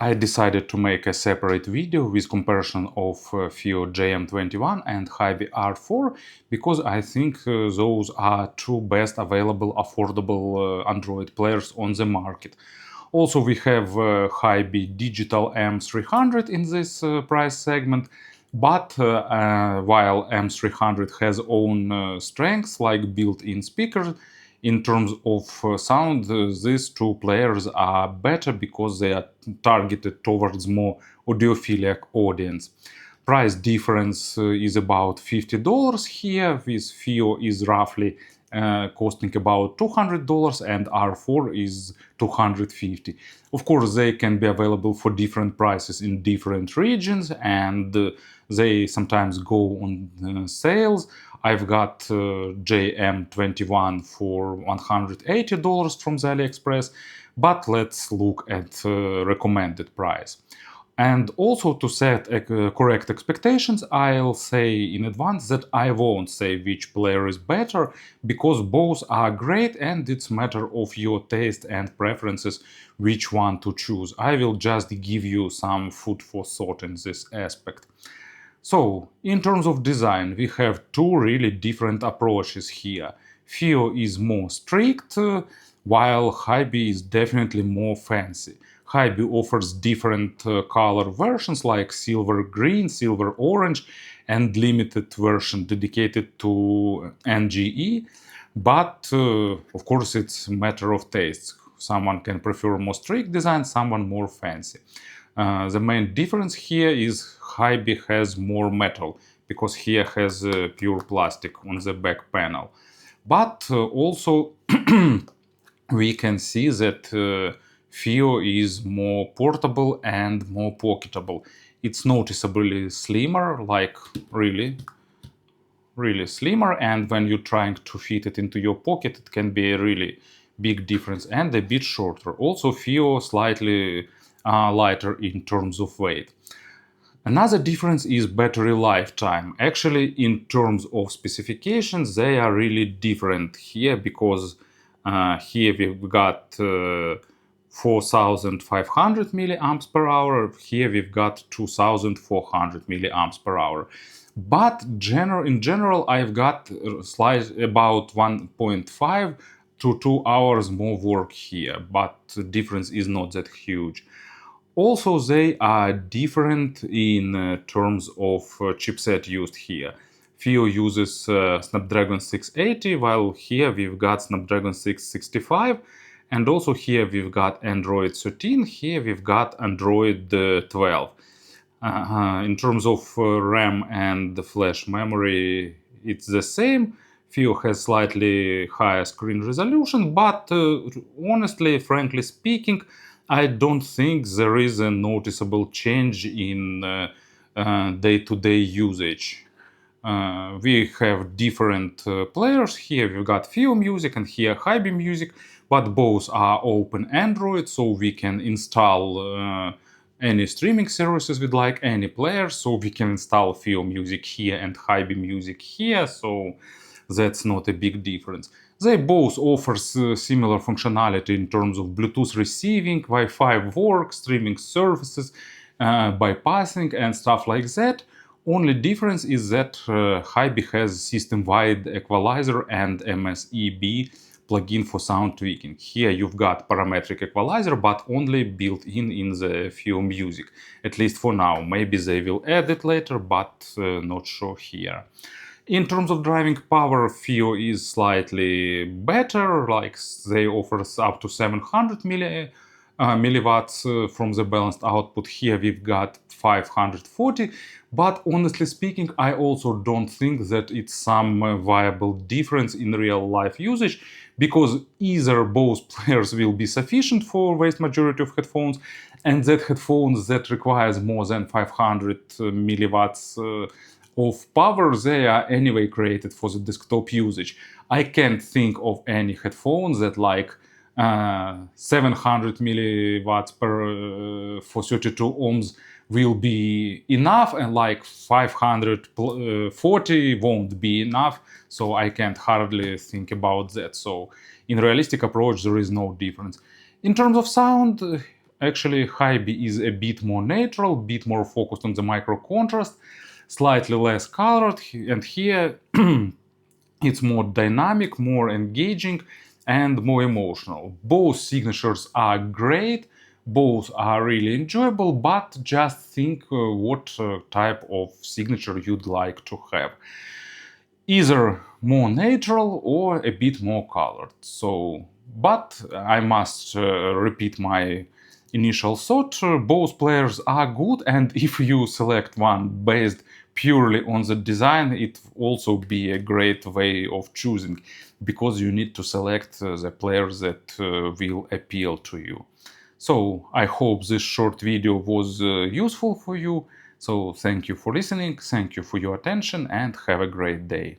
I decided to make a separate video with comparison of FiiO JM21 and HiBy R4 because I think those are two best available affordable Android players on the market. Also, we have HiBy Digital M300 in this price segment, but while M300 has own strengths like built-in speakers, in terms of sound, these two players are better because they are targeted towards more audiophilic audience. Price difference is about $50 here, with FiiO is roughly costing about $200 and R4 is $250. Of course, they can be available for different prices in different regions, and they sometimes go on sales. I've got JM21 for $180 from the AliExpress, but let's look at recommended price. And also, to set correct expectations, I'll say in advance that I won't say which player is better, because both are great and it's a matter of your taste and preferences which one to choose. I will just give you some food for thought in this aspect. So, in terms of design, we have two really different approaches here. FiiO is more strict, while HiBy is definitely more fancy. HiBy offers different color versions like silver green, silver orange, and limited version dedicated to NGE, but of course it's a matter of taste. Someone can prefer more strict design, someone more fancy. The main difference here is HiBy has more metal, because here has pure plastic on the back panel. But also we can see that FiiO is more portable and more pocketable. It's noticeably slimmer, like really slimmer, and when you're trying to fit it into your pocket, it can be a really big difference, and a bit shorter. Also, FiiO slightly lighter in terms of weight. Another difference is battery lifetime. Actually, in terms of specifications, they are really different here, because here we've got 4,500 milliamps per hour, here we've got 2,400 milliamps per hour. But in general, I've got about 1.5 to 2 hours more work here, but the difference is not that huge. Also, they are different in terms of chipset used here. FiiO uses Snapdragon 680, while here we've got Snapdragon 665, and also here we've got Android 13, here we've got Android 12. In terms of RAM and the flash memory, it's the same. FiiO has slightly higher screen resolution, but honestly, frankly speaking, I don't think there is a noticeable change in day-to-day usage. We have different players. Here we've got FiiO Music and here HiBy Music, but both are open Android, so we can install any streaming services with like any player. So we can install FiiO Music here and HiBy Music here, so that's not a big difference. They both offer similar functionality in terms of Bluetooth receiving, Wi-Fi work, streaming services, bypassing and stuff like that. Only difference is that HiBy has system-wide equalizer and MSEB plugin for sound tweaking. Here you've got parametric equalizer, but only built in the FiiO Music, at least for now. Maybe they will add it later, but not sure here. In terms of driving power, FiiO is slightly better, like they offer up to 700 milliwatts from the balanced output. Here we've got 540, but honestly speaking, I also don't think that it's some viable difference in real life usage, because either both players will be sufficient for vast majority of headphones, and that headphones that requires more than 500 milliwatts of power, they are anyway created for the desktop usage. I can't think of any headphones that like 700 milliwatts for 32 ohms will be enough, and like 540 won't be enough, so I can't hardly think about that. So in realistic approach, there is no difference. In terms of sound, Actually, HiBy is a bit more natural, bit more focused on the micro contrast, slightly less colored, and here it's more dynamic, more engaging, and more emotional. Both signatures are great, both are really enjoyable, but just think what type of signature you'd like to have. Either more natural or a bit more colored. But I must repeat my initial thought. Both players are good, and if you select one based purely on the design, it also be a great way of choosing, because you need to select the players that will appeal to you. So I hope this short video was useful for you. So thank you for listening, thank you for your attention, and have a great day.